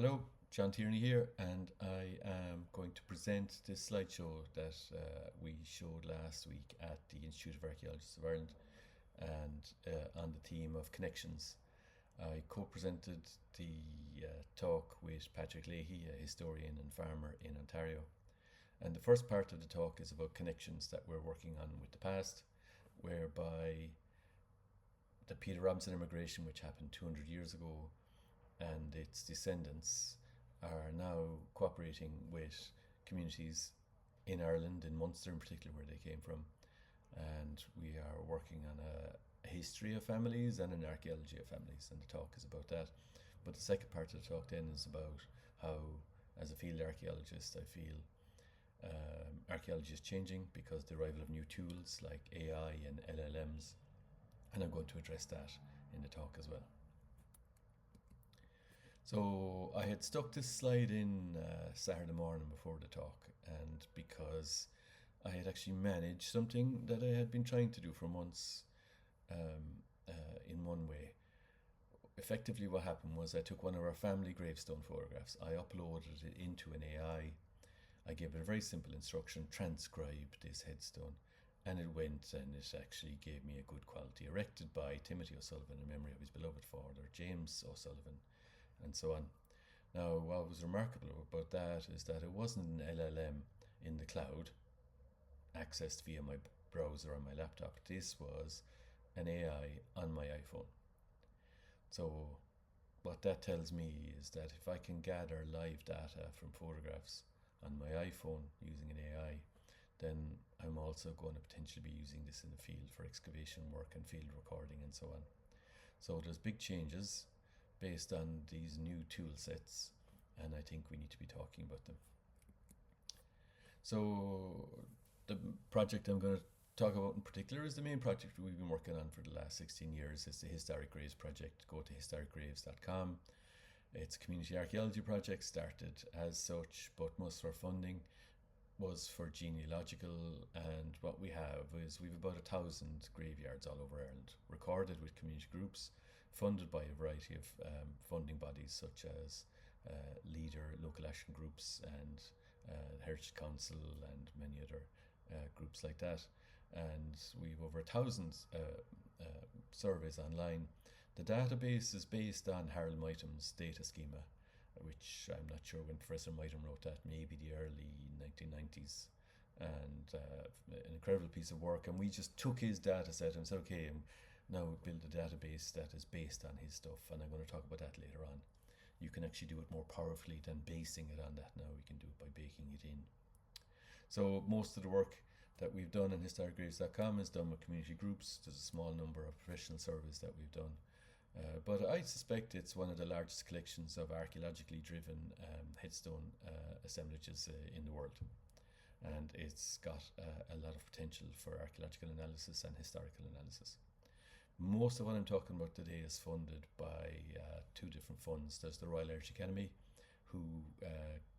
Hello, John Tierney here, and I am going to present this slideshow that we showed last week at the Institute of Archaeologists of Ireland, and on the theme of connections. I co-presented the talk with Patrick Leahy, a historian and farmer in Ontario. And the first part of the talk is about connections that we're working on with the past, whereby the Peter Robinson Emigration, which happened 200 years ago, and its descendants are now cooperating with communities in Ireland, in Munster in particular, where they came from. And we are working on a history of families and an archaeology of families, and the talk is about that. But the second part of the talk then is about how, as a field archaeologist, I feel archaeology is changing because the arrival of new tools like AI and LLMs, and I'm going to address that in the talk as well. So I had stuck this slide in Saturday morning before the talk, and because I had actually managed something that I had been trying to do for months in one way. Effectively what happened was I took one of our family gravestone photographs, I uploaded it into an AI, I gave it a very simple instruction, transcribe this headstone, and it went and it actually gave me a good quality, erected by Timothy O'Sullivan in memory of his beloved father, James O'Sullivan, and so on. Now, what was remarkable about that is that it wasn't an LLM in the cloud, accessed via my browser on my laptop. This was an AI on my iPhone. So what that tells me is that if I can gather live data from photographs on my iPhone using an AI, then I'm also going to potentially be using this in the field for excavation work and field recording and so on. So there's big changes based on these new tool sets, and I think we need to be talking about them. So the project I'm going to talk about in particular is the main project we've been working on for the last 16 years. It's the Historic Graves project. Go to historicgraves.com. It's a community archaeology project, started as such, but most of our funding was for genealogical, and what we have is we've about 1,000 graveyards all over Ireland, recorded with community groups, funded by a variety of funding bodies such as Leader, local action groups, and Heritage Council, and many other groups like that. And we've over 1,000 surveys online. The database is based on Harold Mytham's data schema, which I'm not sure when Professor Mytham wrote that, maybe the early 1990s, and an incredible piece of work. And we just took his data set and said, okay, now build a database that is based on his stuff, and I'm going to talk about that later on. You can actually do it more powerfully than basing it on that now. We can do it by baking it in. So most of the work that we've done on historicgraves.com is done with community groups. There's a small number of professional surveys that we've done. But I suspect it's one of the largest collections of archaeologically driven headstone assemblages in the world. And it's got a lot of potential for archaeological analysis and historical analysis. Most of what I'm talking about today is funded by two different funds. There's the RIA Commemorations Fund, who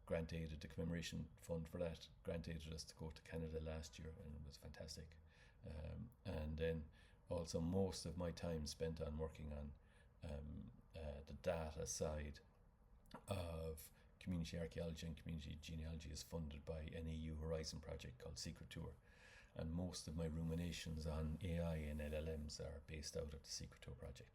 grant aided the Commemoration Fund for that, grant aided us to go to Canada last year, and it was fantastic. And then also most of my time spent on working on the data side of community archaeology and community genealogy is funded by an EU Horizon project called Secret Tour. And most of my ruminations on AI and LLMs are based out of the Secret Tour project.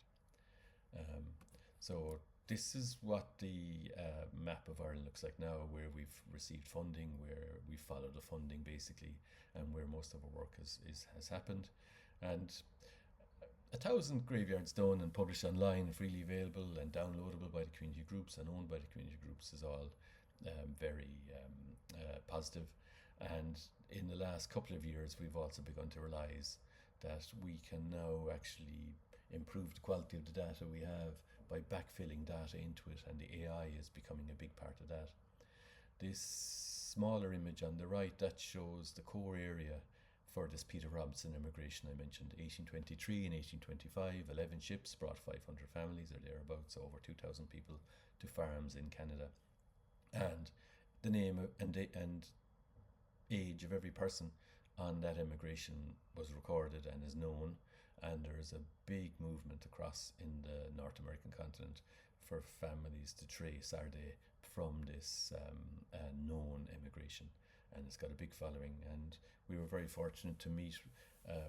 So this is what the map of Ireland looks like now, where we've received funding, where we follow the funding basically, and where most of our work has happened. And 1,000 graveyards done and published online, freely available and downloadable by the community groups and owned by the community groups is all very positive. And in the last couple of years, we've also begun to realize that we can now actually improve the quality of the data we have by backfilling data into it, and the AI is becoming a big part of that. This smaller image on the right, that shows the core area for this Peter Robinson Emigration I mentioned. 1823 and 1825, 11 ships brought 500 families or thereabouts, over 2,000 people to farms in Canada. And the name and age of every person on that emigration was recorded and is known, and there is a big movement across in the North American continent for families to trace are they from this known emigration, and it's got a big following. And we were very fortunate to meet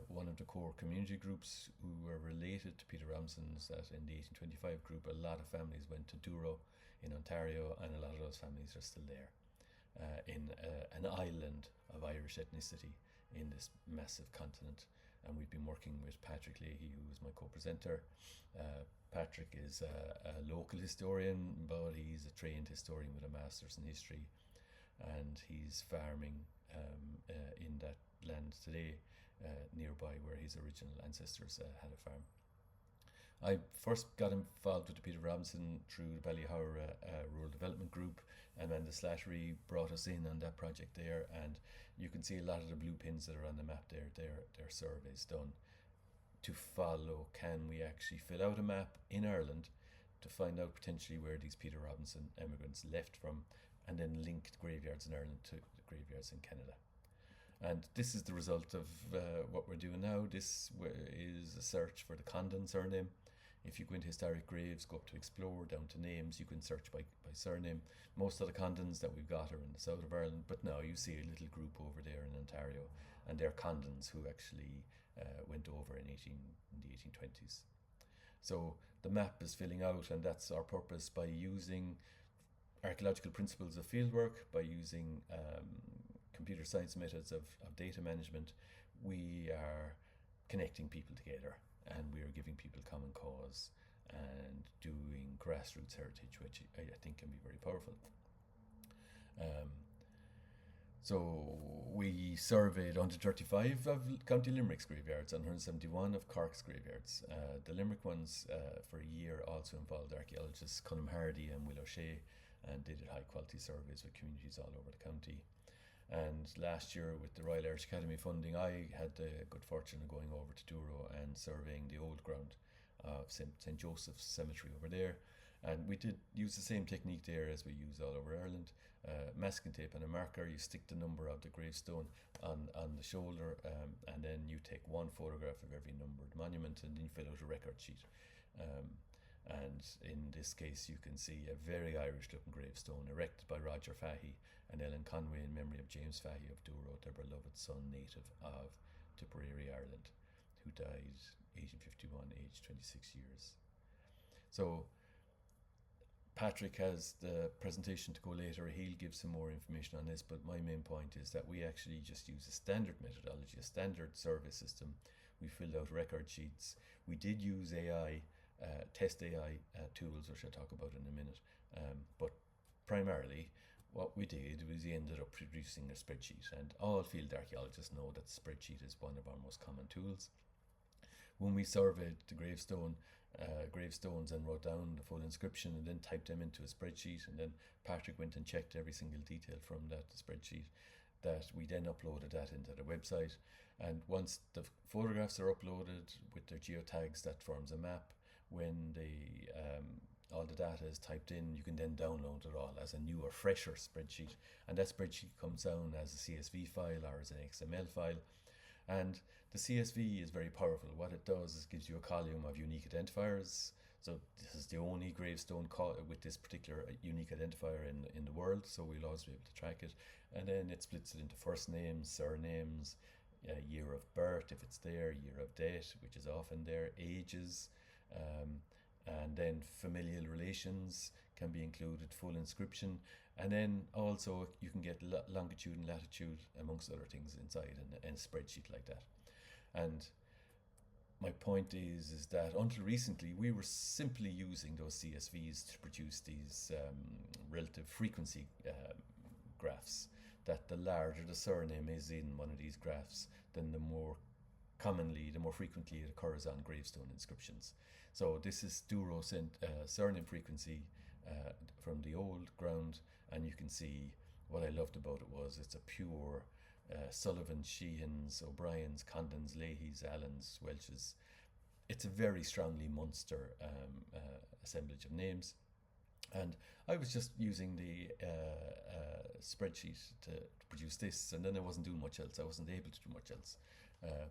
one of the core community groups who were related to Peter Robinson's. That in the 1825 group, a lot of families went to Douro in Ontario, and a lot of those families are still there in an island of Irish ethnicity in this massive continent. And we've been working with Patrick Leahy, who is my co-presenter. Patrick is a local historian, but he's a trained historian with a master's in history, and he's farming in that land today, nearby where his original ancestors had a farm. I first got involved with the Peter Robinson through the Ballyhowra Rural Development Group. Amanda Slattery brought us in on that project there, and you can see a lot of the blue pins that are on the map there. They're surveys done to follow, can we actually fill out a map in Ireland to find out potentially where these Peter Robinson emigrants left from, and then link the graveyards in Ireland to the graveyards in Canada. And this is the result of what we're doing now. This is a search for the Condon surname. If you go into historic graves, go up to explore, down to names, you can search by surname. Most of the Condons that we've got are in the south of Ireland, but now you see a little group over there in Ontario, and they're Condons who actually went over in the 1820s. So the map is filling out, and that's our purpose. By using archaeological principles of fieldwork, by using computer science methods of data management, we are connecting people together, and we are giving people common cause and doing grassroots heritage, which I think can be very powerful. So we surveyed 135 of County Limerick's graveyards and 171 of Cork's graveyards. The Limerick ones for a year also involved archaeologists Cunham Hardy and Will O'Shea, and they did high quality surveys with communities all over the county. And last year, with the Royal Irish Academy funding, I had the good fortune of going over to Douro and surveying the old ground of St. Joseph's Cemetery over there. And we did use the same technique there as we use all over Ireland. Masking tape and a marker, you stick the number of the gravestone on the shoulder, and then you take one photograph of every numbered monument, and then you fill out a record sheet. And in this case, you can see a very Irish looking gravestone erected by Roger Fahey and Ellen Conway in memory of James Fahey of Douro, their beloved son, native of Tipperary, Ireland, who died 1851, aged 26 years. So Patrick has the presentation to go later. He'll give some more information on this, but my main point is that we actually just use a standard methodology, a standard survey system. We filled out record sheets. We did use AI, test AI tools, which I'll talk about in a minute. But primarily, what we did was we ended up producing a spreadsheet, and all field archaeologists know that spreadsheet is one of our most common tools. When we surveyed the gravestones and wrote down the full inscription and then typed them into a spreadsheet, and then Patrick went and checked every single detail from that spreadsheet, that we then uploaded that into the website. And once the photographs are uploaded with their geotags, that forms a map. When all the data is typed in, you can then download it all as a newer, fresher spreadsheet, and that spreadsheet comes down as a CSV file or as an XML file. And the CSV is very powerful. What it does is gives you a column of unique identifiers. So this is the only gravestone with this particular unique identifier in the world, so we'll always be able to track it. And then it splits it into first names, surnames, year of birth, if it's there, year of death, which is often there, ages, and then familial relations can be included, full inscription, and then also you can get longitude and latitude, amongst other things, inside in a spreadsheet like that. And my point is that until recently we were simply using those CSVs to produce these relative frequency graphs, that the larger the surname is in one of these graphs, then the more frequently it occurs on gravestone inscriptions. So this is Douro surname frequency from the old ground, and you can see what I loved about it was it's a pure Sullivan, Sheehans, O'Briens, Condons, Leahys, Allens, Welches. It's a very strongly Munster assemblage of names. And I was just using the spreadsheet to produce this, and then I wasn't doing much else. I wasn't able to do much else.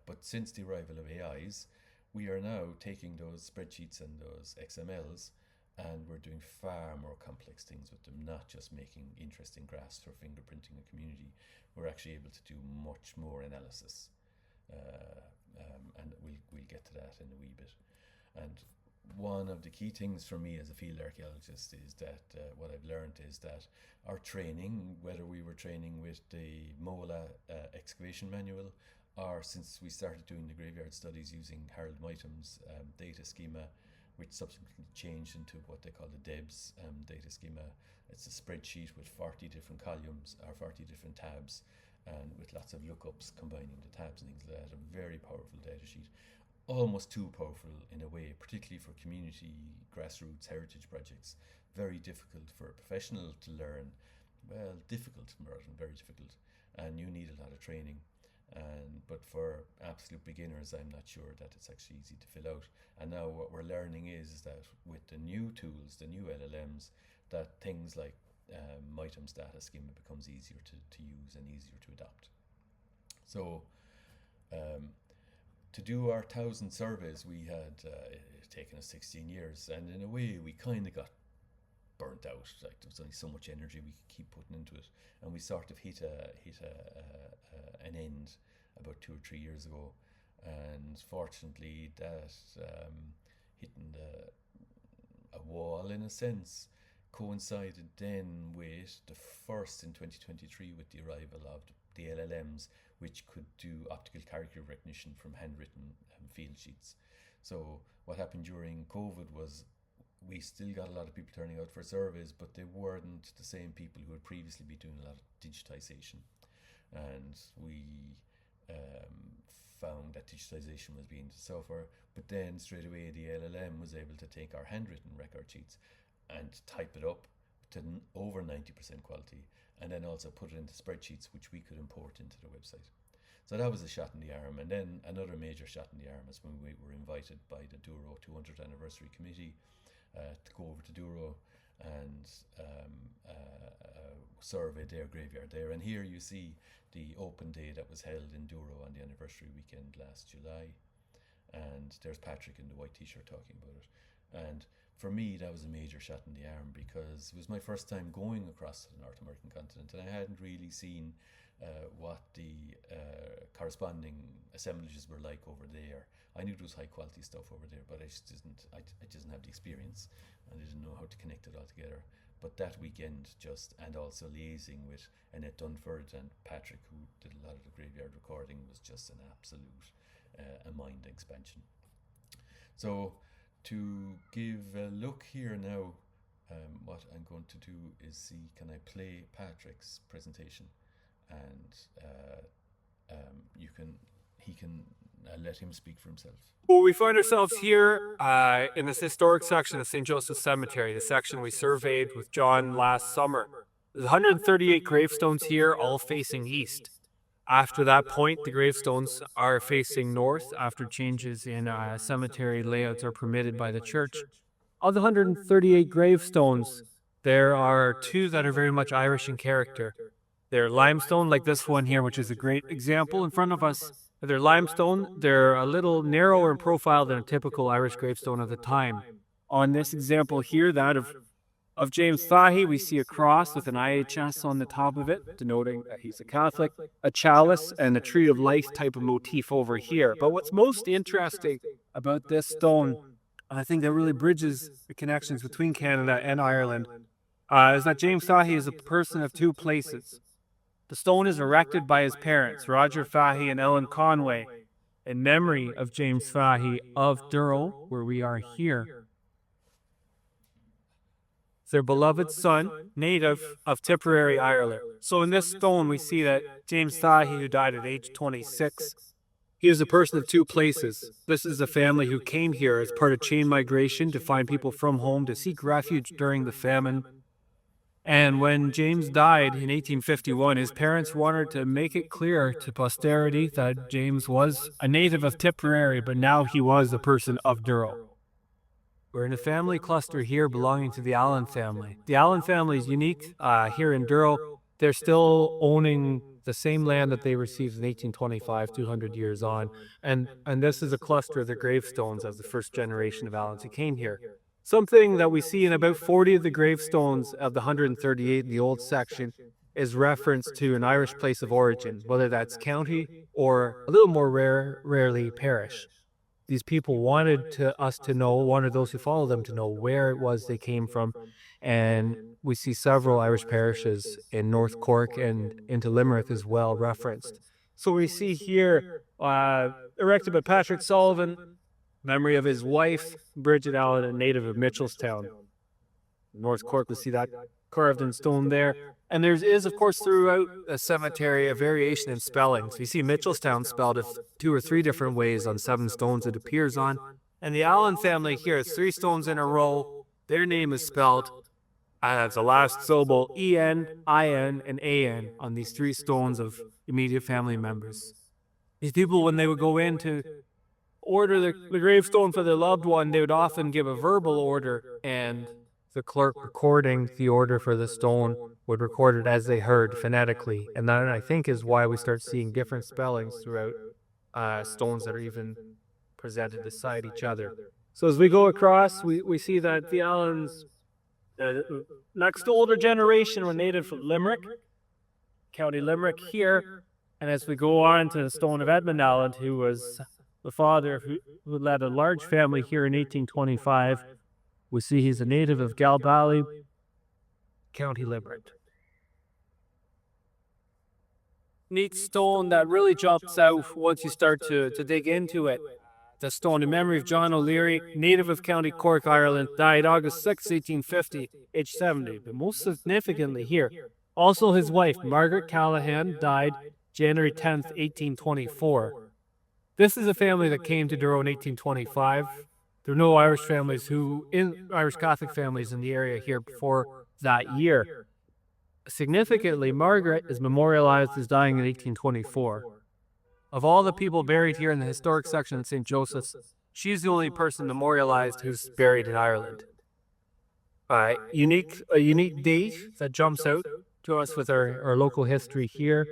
But since the arrival of AIs, we are now taking those spreadsheets and those XMLs and we're doing far more complex things with them, not just making interesting graphs for fingerprinting a community. We're actually able to do much more analysis, and we'll get to that in a wee bit. And one of the key things for me as a field archaeologist is that what I've learned is that our training, whether we were training with the MOLA excavation manual, or since we started doing the graveyard studies using Harold Mytham's data schema, which subsequently changed into what they call the DEBS data schema. It's a spreadsheet with 40 different columns or 40 different tabs, and with lots of lookups combining the tabs and things like that. A very powerful data sheet. Almost too powerful in a way, particularly for community grassroots heritage projects. Very difficult for a professional to learn. Well, difficult rather than very difficult, and you need a lot of training. But for absolute beginners, I'm not sure that it's actually easy to fill out. And now what we're learning is that with the new tools, the new LLMs, that things like Mytham's data schema becomes easier to use and easier to adopt. So to do our 1,000 surveys, we had taken us 16 years, and in a way we kind of got burnt out. Like, there was only so much energy we could keep putting into it, and we sort of hit an end about 2 or 3 years ago. And fortunately, that hitting a wall in a sense coincided then with the first in 2023 with the arrival of the LLMs, which could do optical character recognition from handwritten field sheets. So what happened during COVID was we still got a lot of people turning out for surveys, but they weren't the same people who had previously been doing a lot of digitization. And we found that digitization was being to suffer, but then straight away the LLM was able to take our handwritten record sheets and type it up to over 90% quality, and then also put it into spreadsheets which we could import into the website. So that was a shot in the arm. And then another major shot in the arm is when we were invited by the Douro 200th anniversary committee to go over to Douro and survey their graveyard there. And here you see the open day that was held in Douro on the anniversary weekend last July. And there's Patrick in the white t-shirt talking about it. And for me, that was a major shot in the arm, because it was my first time going across the North American continent, and I hadn't really seen what the corresponding assemblages were like over there. I knew there was high quality stuff over there, but I didn't have the experience, and I didn't know how to connect it all together. But that weekend, and also liaising with Annette Dunford and Patrick, who did a lot of the graveyard recording, was just an absolute a mind expansion. So to give a look here now, what I'm going to do is see, can I play Patrick's presentation, and he can let him speak for himself. Well, we find ourselves here in this historic section of St. Joseph's Cemetery, the section we surveyed with John last summer. There's 138 gravestones here, all facing east. After that point, the gravestones are facing north after changes in cemetery layouts are permitted by the church. Of the 138 gravestones, there are 2 that are very much Irish in character. They're limestone, like this one here, which is a great example in front of us. They're limestone. They're a little narrower in profile than a typical Irish gravestone of the time. On this example here, that of James Fahey, we see a cross with an IHS on the top of it, denoting that he's a Catholic, a chalice, and a tree of life type of motif over here. But what's most interesting about this stone, and I think that really bridges the connections between Canada and Ireland, is that James Fahey is a person of 2 places. The stone is erected by his parents, Roger Fahey and Ellen Conway, in memory of James Fahey of Douro, where we are here. Their beloved son, native of Tipperary, Ireland. So in this stone, we see that James Fahey, who died at age 26, he is a person of 2 places. This is a family who came here as part of chain migration to find people from home to seek refuge during the famine. And when James died in 1851, his parents wanted to make it clear to posterity that James was a native of Tipperary, but now he was a person of Douro. We're in a family cluster here belonging to the Allen family. The Allen family is unique here in Douro. They're still owning the same land that they received in 1825, 200 years on. And this is a cluster of the gravestones of the first generation of Allens who came here. Something that we see in about 40 of the gravestones of the 138 in the old section is reference to an Irish place of origin, whether that's county or a little more rarely parish. These people wanted us to know, wanted those who follow them to know where it was they came from. And we see several Irish parishes in North Cork and into Limerick as well referenced. So we see here, erected by Patrick Sullivan, memory of his wife, Bridget Allen, a native of Mitchelstown. North Cork, we see that carved in stone there. And there is, of course, throughout the cemetery, a variation in spellings. You see Mitchelstown spelled 2 or 3 different ways on 7 stones it appears on. And the Allen family here, 3 stones in a row, their name is spelled as the last syllable E-N, I-N, and A-N on these 3 stones of immediate family members. These people, when they would go in to order the gravestone for their loved one, they would often give a verbal order, and the clerk recording the order for the stone would record it as they heard phonetically. And that, I think, is why we start seeing different spellings throughout stones that are even presented beside each other. So as we go across, we see that the Allens, next older generation, were native from Limerick, County Limerick here. And as we go on to the stone of Edmund Allen, who was the father who led a large family here in 1825, we see he's a native of Galbally, County Limerick. Neat stone that really jumps out once you start to dig into it. The stone in memory of John O'Leary, native of County Cork, Ireland, died August 6, 1850, age 70. But most significantly here, also his wife, Margaret Callahan, died January 10th, 1824. This is a family that came to Douro in 1825. There are no Irish Catholic families in the area here before that year. Significantly, Margaret is memorialized as dying in 1824. Of all the people buried here in the historic section of St. Joseph's, she's the only person memorialized who's buried in Ireland. A unique date that jumps out to us with our local history here,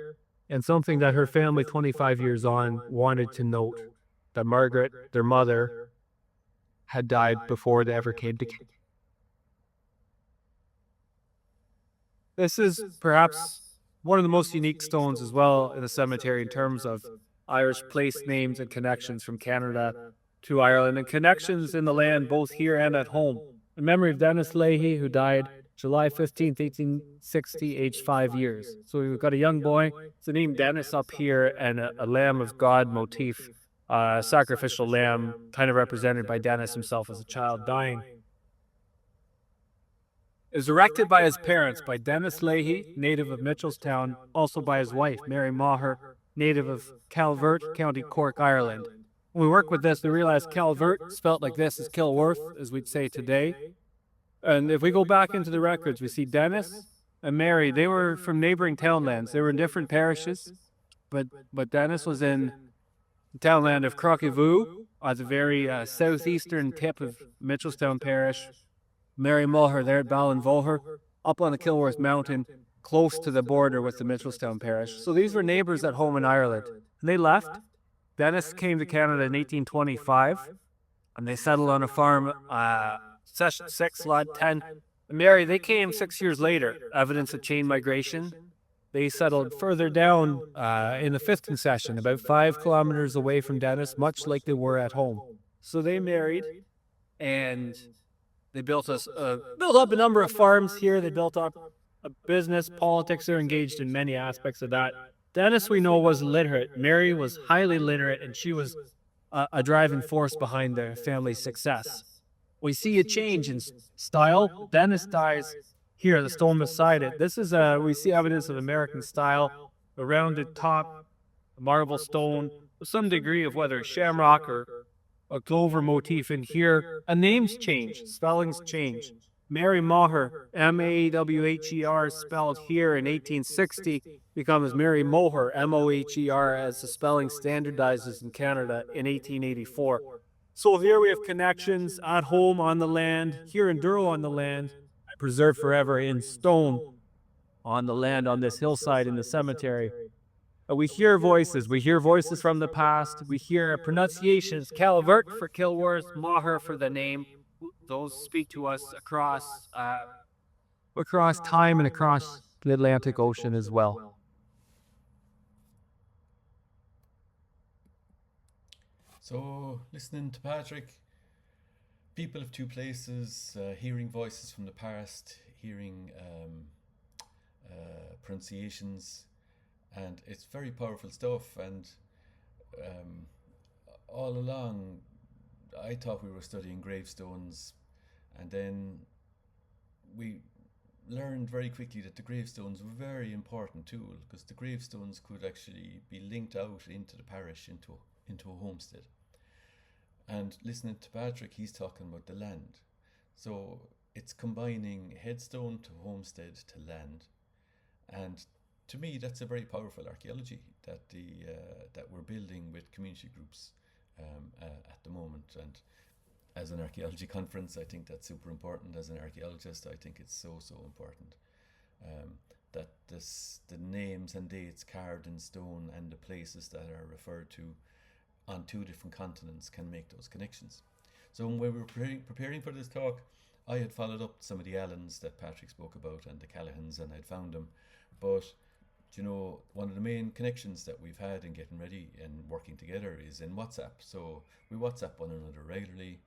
and something that her family 25 years on wanted to note, that Margaret, their mother, had died before they ever came to Canada. This is perhaps one of the most unique stones as well in the cemetery in terms of Irish place names and connections from Canada to Ireland, and connections in the land both here and at home. In memory of Dennis Leahy, who died July 15th, 1860, aged 5 years. So we've got a young boy, it's the name Dennis up here, and a Lamb of God motif, sacrificial lamb, kind of represented by Dennis himself as a child dying. It was erected by his parents, by Dennis Leahy, native of Mitchelstown, also by his wife, Mary Maher, native of Calvert, County Cork, Ireland. When we work with this, we realize Calvert, spelt like this, is Kilworth, as we'd say today. And if we go back into the records, we see Dennis and Mary. They were from neighboring townlands. They were in different parishes, but Dennis was in the townland of Crockivoo, at the very southeastern tip of Mitchelstown Parish. Mary Maher there at Ballinvoher, up on the Kilworth Mountain, close to the border with the Mitchelstown Parish. So these were neighbors at home in Ireland. And they left. Dennis came to Canada in 1825, and they settled on a farm, Session 6, Lot 10. Mary, they came 6 years later, evidence of chain migration. They settled further down in the 5th concession, about 5 kilometers away from Dennis, much like they were at home. So they married, and they built up a number of farms here. They built up a business, politics. They're engaged in many aspects of that. Dennis, we know, was literate. Mary was highly literate, and she was a driving force behind their family's success. We see a change in style. Dennis dies here, the stone beside it. This is we see evidence of American style, a rounded top, a marble stone, with some degree of whether shamrock or a clover motif in here. A name's change, spellings change. Mary Maher, M-A-W-H-E-R, spelled here in 1860, becomes Mary Moher, M-O-H-E-R, as the spelling standardizes in Canada in 1884. So here we have connections at home on the land, here in Douro on the land, preserved forever in stone on the land on this hillside in the cemetery. We hear voices from the past. We hear pronunciations, Calvert for Kilworth, Maher for the name. those speak to us across time and across the Atlantic Ocean as well. So, listening to Patrick, people of two places, hearing voices from the past, hearing pronunciations, and it's very powerful stuff. And all along, I thought we were studying gravestones, and then we learned very quickly that the gravestones were a very important tool, because the gravestones could actually be linked out into the parish, into a homestead. And listening to Patrick, he's talking about the land. So it's combining headstone to homestead to land. And to me, that's a very powerful archaeology that that we're building with community groups at the moment. And as an archaeology conference, I think that's super important. As an archaeologist, I think it's so important that the names and dates carved in stone and the places that are referred to on two different continents can make those connections. So when we were preparing for this talk, I had followed up some of the Allens that Patrick spoke about and the Callahans, and I'd found them. But you know, one of the main connections that we've had in getting ready and working together is in WhatsApp. So we WhatsApp one another regularly,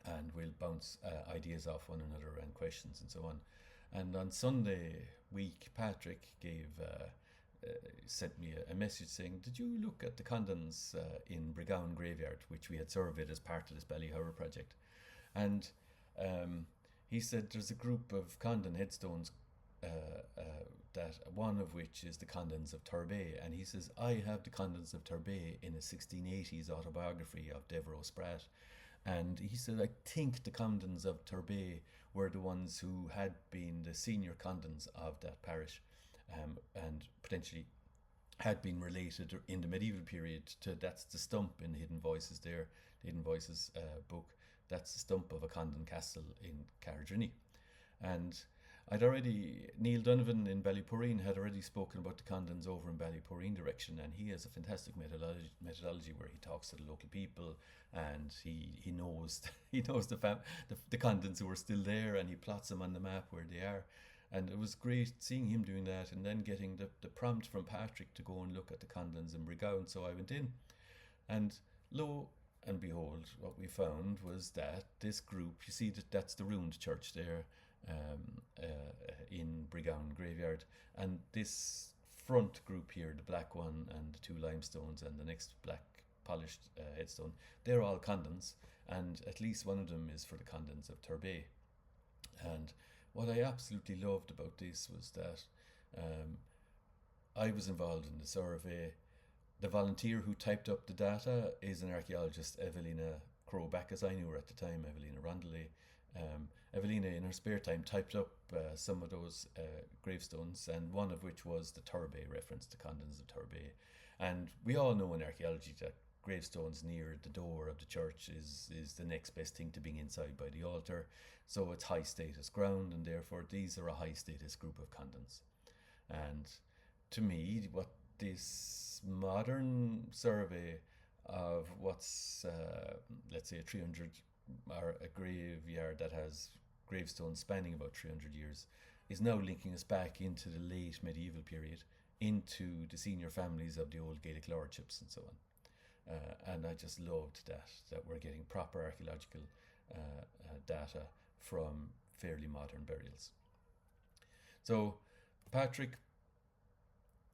and we'll bounce ideas off one another and questions and so on. And on Sunday week, Patrick sent me a message saying, "Did you look at the Condons in Brigown Graveyard, which we had surveyed as part of this Ballyhour project?" And he said there's a group of Condon headstones, that one of which is the Condons of Turbay, and he says, "I have the Condons of Turbay in a 1680s autobiography of Devereux Spratt." And he said, "I think the Condons of Turbay were the ones who had been the senior Condons of that parish, and potentially had been related in the medieval period to, that's the stump in Hidden Voices there, the Hidden Voices book, that's the stump of a Condon castle in Carrigreenny." And Neil Donovan in Ballyporeen had already spoken about the Condons over in Ballyporeen direction, and he has a fantastic methodology where he talks to the local people, and he knows the Condons who are still there, and he plots them on the map where they are. And it was great seeing him doing that, and then getting the prompt from Patrick to go and look at the Condons in Brigown. So I went in, and lo and behold, what we found was that this group, you see that's the ruined church there, in Brigown Graveyard, and this front group here, the black one and the two limestones and the next black polished headstone, they're all Condons, and at least one of them is for the Condons of Turbay. And what I absolutely loved about this was that I was involved in the survey. The volunteer who typed up the data is an archaeologist, Evelina Crowback, as I knew her at the time, Evelina Rondelay. Evelina, in her spare time, typed up some of those gravestones, and one of which was the Turbay reference, the Condons of Turbay. And we all know in archaeology that gravestones near the door of the church is the next best thing to being inside by the altar. So it's high status ground, and therefore these are a high status group of Condons. And to me, what this modern survey of what's, let's say, a 300 or a graveyard that has gravestones spanning about 300 years is now linking us back into the late medieval period, into the senior families of the old Gaelic lordships and so on. And I just loved that we're getting proper archaeological data from fairly modern burials. So Patrick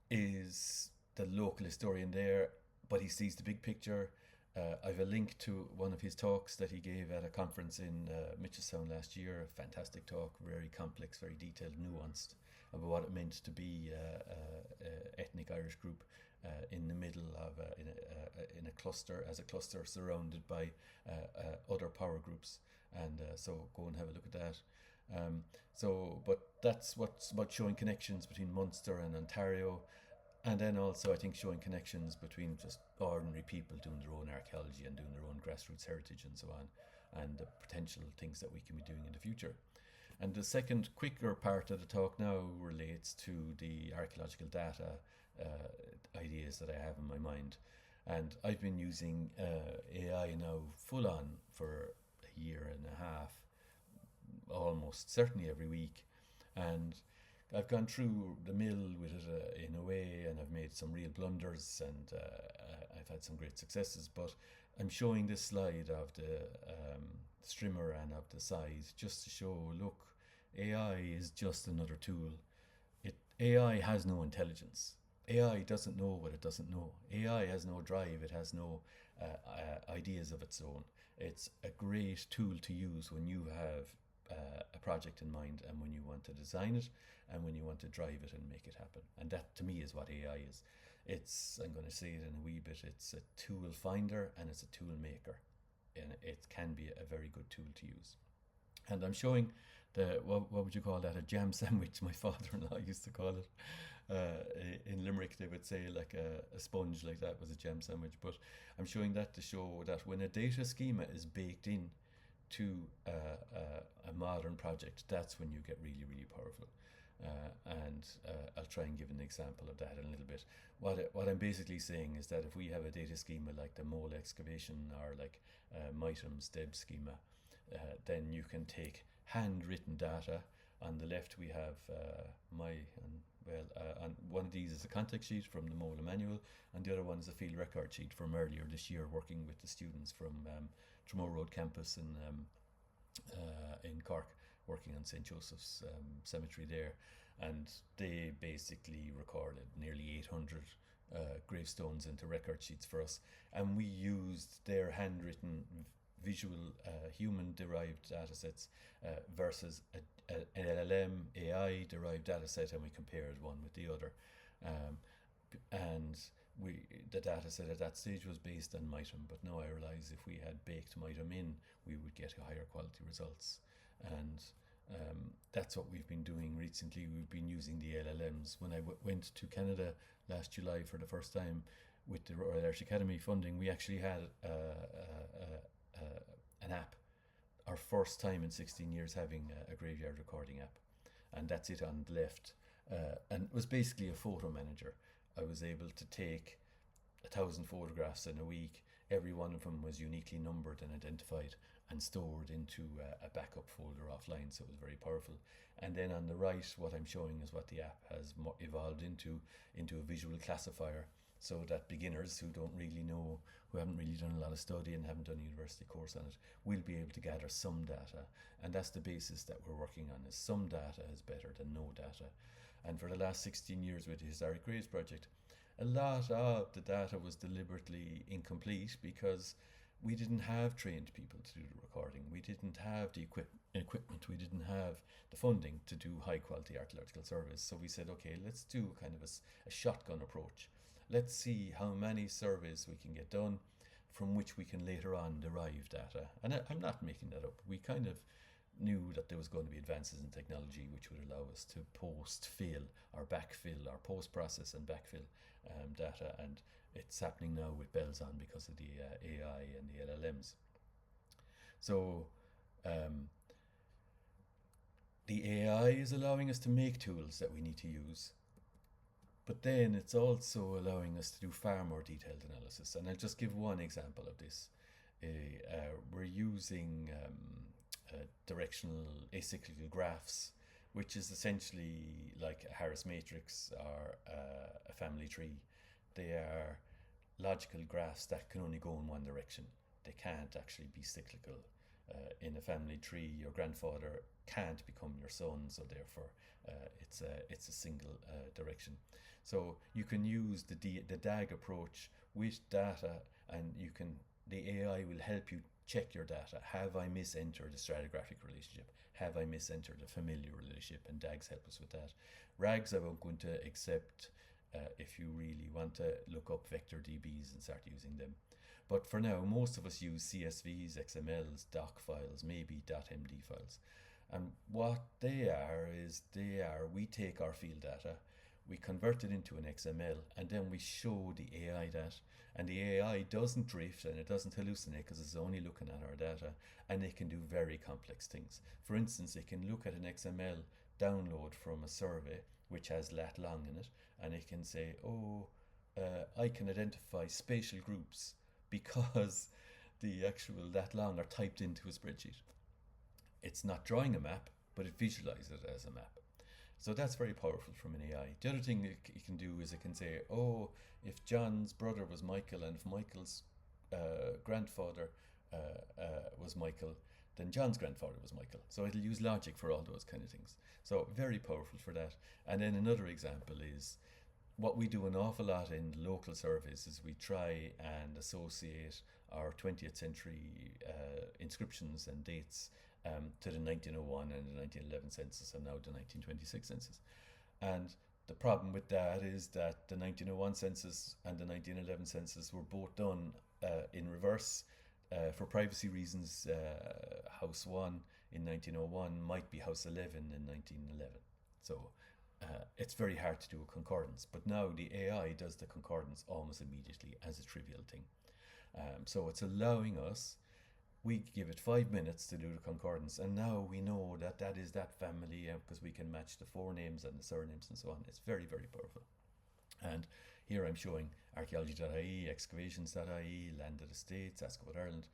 is the local historian there, but he sees the big picture. I have a link to one of his talks that he gave at a conference in Mitchelstown last year. A fantastic talk, very complex, very detailed, nuanced, about what it meant to be an ethnic Irish group in the middle of in a cluster, as a cluster surrounded by other power groups. And so go and have a look at that. But that's what's about showing connections between Munster and Ontario. And then also, I think, showing connections between just ordinary people doing their own archaeology and doing their own grassroots heritage and so on, and the potential things that we can be doing in the future. And the second, quicker part of the talk now relates to the archaeological data ideas that I have in my mind. And I've been using AI now full on for a year and a half, almost certainly every week. And I've gone through the mill with it in a way, and I've made some real blunders, and I've had some great successes. But I'm showing this slide of the strimmer and of the size just to show, look, AI is just another tool. AI has no intelligence. AI doesn't know what it doesn't know. AI has no drive. It has no ideas of its own. It's a great tool to use when you have a project in mind, and when you want to design it, and when you want to drive it and make it happen. And that, to me, is what AI is. I'm going to say it in a wee bit, it's a tool finder and it's a tool maker. And it can be a very good tool to use. And I'm showing what would you call that, a jam sandwich, my father-in-law used to call it. In Limerick they would say like a sponge like that was a jam sandwich. But I'm showing that to show that when a data schema is baked in to a modern project, that's when you get really, really powerful. And I'll try and give an example of that in a little bit. What I'm basically saying is that if we have a data schema like the mole excavation, or like MITEM's DEB schema, then you can take handwritten data. On the left we have on one of these is a contact sheet from the Mola manual, and the other one is a field record sheet from earlier this year, working with the students from Tremore Road campus in Cork, working on St. Joseph's cemetery there. And they basically recorded nearly 800 gravestones into record sheets for us, and we used their handwritten visual human derived data sets versus an LLM AI derived data set, and we compared one with the other. And the data set at that stage was based on MITEM, but now I realise if we had baked MITEM in, we would get higher quality results. And that's what we've been doing recently. We've been using the LLMs. When I went to Canada last July for the first time with the Royal Irish Academy funding, we actually had an app. Our first time in 16 years having a graveyard recording app, and that's it on the left. And it was basically a photo manager. I was able to take 1,000 photographs in a week. Every one of them was uniquely numbered and identified and stored into a backup folder offline, so it was very powerful. And then on the right, what I'm showing is what the app has evolved into a visual classifier, so that beginners who don't really know, who haven't really done a lot of study and haven't done a university course on it, will be able to gather some data. And that's the basis that we're working on, is some data is better than no data. And for the last 16 years with the Historic Graves project, a lot of the data was deliberately incomplete because we didn't have trained people to do the recording. We didn't have the equipment. We didn't have the funding to do high quality archaeological surveys. So we said, okay, let's do kind of a shotgun approach. Let's see how many surveys we can get done, from which we can later on derive data. And I'm not making that up. We kind of knew that there was going to be advances in technology which would allow us to post-fill or backfill, or post-process and backfill data. And it's happening now with bells on because of the AI and the LLMs. So the AI is allowing us to make tools that we need to use, but then it's also allowing us to do far more detailed analysis. And I'll just give one example of this. We're using directional acyclical graphs, which is essentially like a Harris matrix or a family tree. They are logical graphs that can only go in one direction. They can't actually be cyclical. In a family tree, your grandfather can't become your son, so therefore it's a single direction. So you can use the DAG approach with data, and the AI will help you check your data. Have I misentered a stratigraphic relationship? Have I misentered a familiar relationship? And DAGs help us with that. RAGs I won't go into, except if you really want to look up vector DBs and start using them. But for now, most of us use CSVs, XMLs, doc files, maybe .md files. And what they are is we take our field data, we convert it into an XML, and then we show the AI that. And the AI doesn't drift and it doesn't hallucinate because it's only looking at our data, and it can do very complex things. For instance, it can look at an XML download from a survey which has lat long in it, and it can say, I can identify spatial groups because the actual that long are typed into a spreadsheet. It's not drawing a map, but it visualizes it as a map. So that's very powerful from an AI. The other thing it can do is it can say, oh, if John's brother was Michael and if Michael's grandfather was Michael, then John's grandfather was Michael. So it'll use logic for all those kind of things. So very powerful for that. And then another example is what we do an awful lot in local surveys is we try and associate our 20th century inscriptions and dates to the 1901 and the 1911 census and now the 1926 census. And the problem with that is that the 1901 census and the 1911 census were both done in reverse. For privacy reasons, House 1 in 1901 might be House 11 in 1911. So it's very hard to do a concordance. But now the AI does the concordance almost immediately as a trivial thing. So it's allowing us, we give it 5 minutes to do the concordance, and now we know that that is that family because we can match the forenames and the surnames and so on. It's very, very powerful. And here I'm showing archaeology.ie, excavations.ie, landed estates, Ask About Ireland.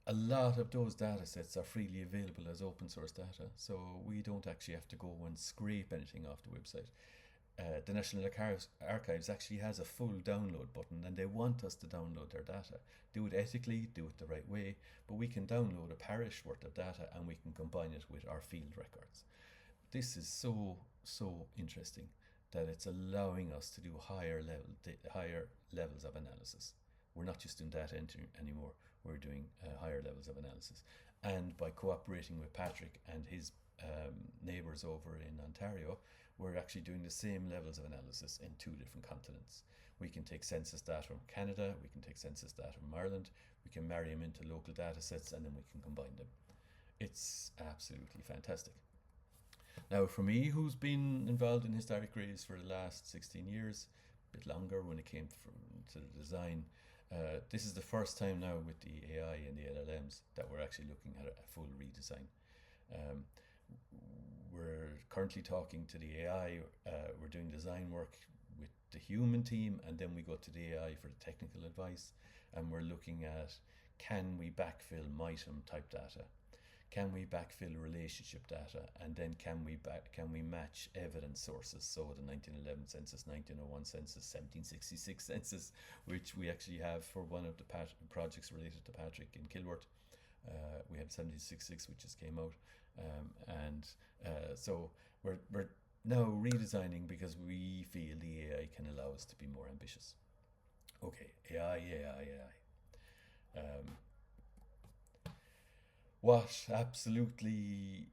A lot of those data sets are freely available as open source data, so we don't actually have to go and scrape anything off the website. The National Archives actually has a full download button, and they want us to download their data. Do it ethically, do it the right way, but we can download a parish worth of data and we can combine it with our field records. This is so interesting that it's allowing us to do higher levels of analysis. We're not just doing data entry anymore, we're doing higher levels of analysis. And by cooperating with Patrick and his neighbours over in Ontario, we're actually doing the same levels of analysis in 2 different continents. We can take census data from Canada, we can take census data from Ireland, we can marry them into local data sets, and then we can combine them. It's absolutely fantastic. Now, for me, who's been involved in historic graves for the last 16 years, a bit longer when it came to the design, this is the first time now with the AI and the LLMs that we're actually looking at a full redesign. We're currently talking to the AI, we're doing design work with the human team, and then we go to the AI for the technical advice, and we're looking at, can we backfill MITEM type data? Can we backfill relationship data? And then can we match evidence sources? So the 1911 census, 1901 census, 1766 census, which we actually have for one of the projects related to Patrick in Kilworth. We had 1766, which just came out. So we're now redesigning because we feel the AI can allow us to be more ambitious. Okay, AI. What absolutely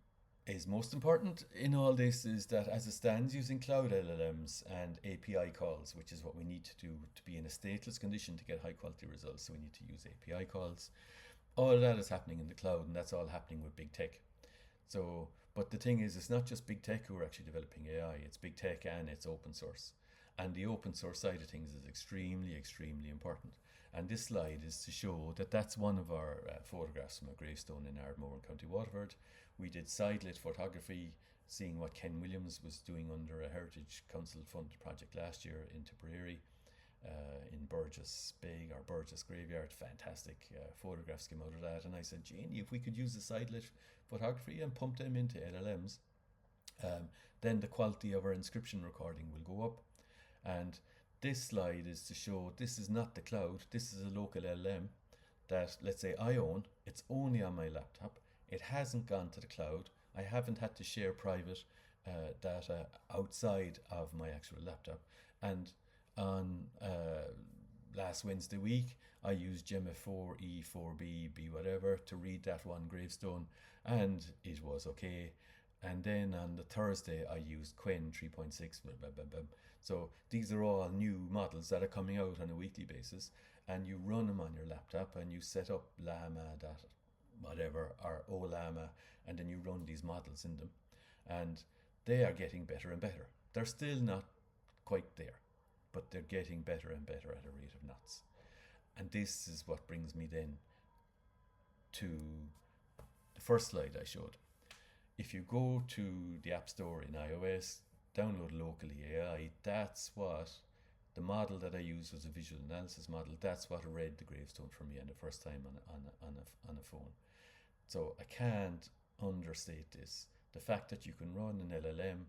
is most important in all this is that as it stands, using cloud LLMs and API calls, which is what we need to do to be in a stateless condition to get high quality results, so we need to use API calls. All of that is happening in the cloud, and that's all happening with big tech. So, but the thing is, it's not just big tech who are actually developing AI, it's big tech and it's open source. And the open source side of things is extremely, extremely important. And this slide is to show that that's one of our photographs from a gravestone in Ardmore in County Waterford. We did side-lit photography, seeing what Ken Williams was doing under a Heritage Council funded project last year in Tipperary, in Burgess Graveyard. Fantastic photographs came out of that. And I said, Janie, if we could use the side-lit photography and pump them into LLMs, then the quality of our inscription recording will go up. And this slide is to show this is not the cloud, this is a local LLM that, let's say, I own. It's only on my laptop. It hasn't gone to the cloud. I haven't had to share private data outside of my actual laptop. And on last Wednesday week, I used Gemma4, E4B, B whatever to read that one gravestone, and it was okay. And then on the Thursday, I used Quen 3.6. So these are all new models that are coming out on a weekly basis, and you run them on your laptop and you set up Llama, whatever, or OLAMA, and then you run these models in them, and they are getting better and better. They're still not quite there, but they're getting better and better at a rate of knots. And this is what brings me then to the first slide I showed. If you go to the App Store in iOS, download locally AI, that's what the model that I used was a visual analysis model. That's what read the gravestone for me on the first time on a phone. So I can't understate this. The fact that you can run an LLM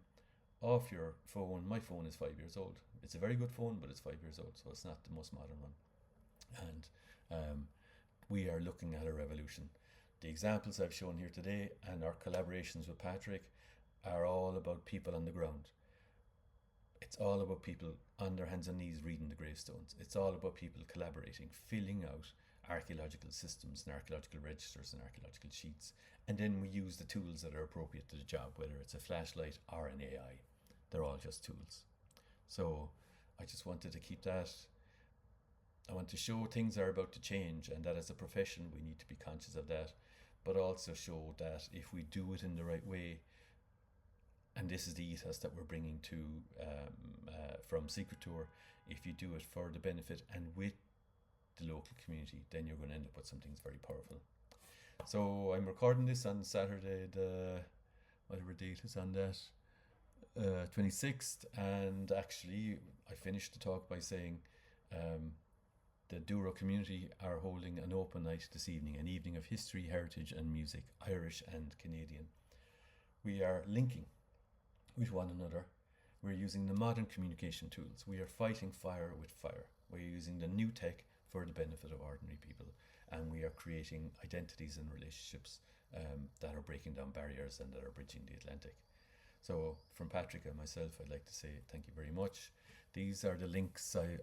off your phone. My phone is 5 years old. It's a very good phone, but it's 5 years old, so it's not the most modern one. And we are looking at a revolution. The examples I've shown here today and our collaborations with Patrick are all about people on the ground. It's all about people on their hands and knees reading the gravestones. It's all about people collaborating, filling out archaeological systems and archaeological registers and archaeological sheets. And then we use the tools that are appropriate to the job, whether it's a flashlight or an AI. They're all just tools. So I just wanted to keep that. I want to show things are about to change, and that as a profession we need to be conscious of that, but also show that if we do it in the right way, and this is the ethos that we're bringing to from Secret Tour, if you do it for the benefit and with the local community, then you're going to end up with something that's very powerful. So I'm recording this on Saturday, the whatever date is on that, 26th, and actually I finished the talk by saying the Douro community are holding an open night this evening, an evening of history, heritage and music, Irish and Canadian. We are linking with one another. We're using the modern communication tools. We are fighting fire with fire. We're using the new tech for the benefit of ordinary people, and we are creating identities and relationships that are breaking down barriers and that are bridging the Atlantic. So from Patrick and myself, I'd like to say thank you very much. These are the links I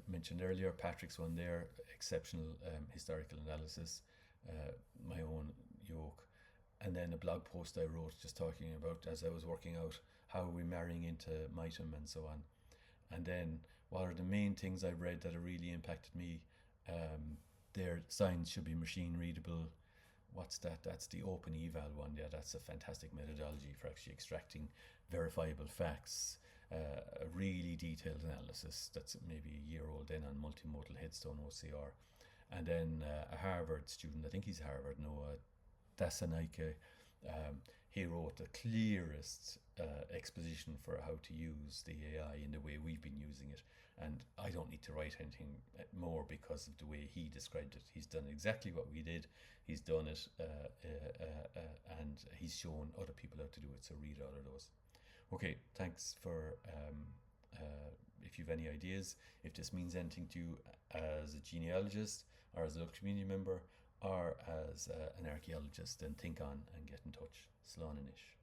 mentioned earlier. Patrick's one there, exceptional historical analysis, my own yoke, and then a blog post I wrote just talking about, as I was working out how are we marrying into MITEM and so on. And then what are the main things I've read that have really impacted me? Their signs should be machine readable. What's that? That's the open eval one. Yeah, that's a fantastic methodology for actually extracting verifiable facts. A really detailed analysis that's maybe a year old then on multimodal headstone OCR. And then a Harvard student, I think he's Harvard, Noah Dasanaike, he wrote the clearest exposition for how to use the AI in the way we've been using it. And I don't need to write anything more because of the way he described it. He's done exactly what we did. He's done it and he's shown other people how to do it. So read all of those. Okay, thanks for, if you've any ideas, if this means anything to you as a genealogist or as a community member or as an archaeologist, then think on and get in touch. Slán Inish.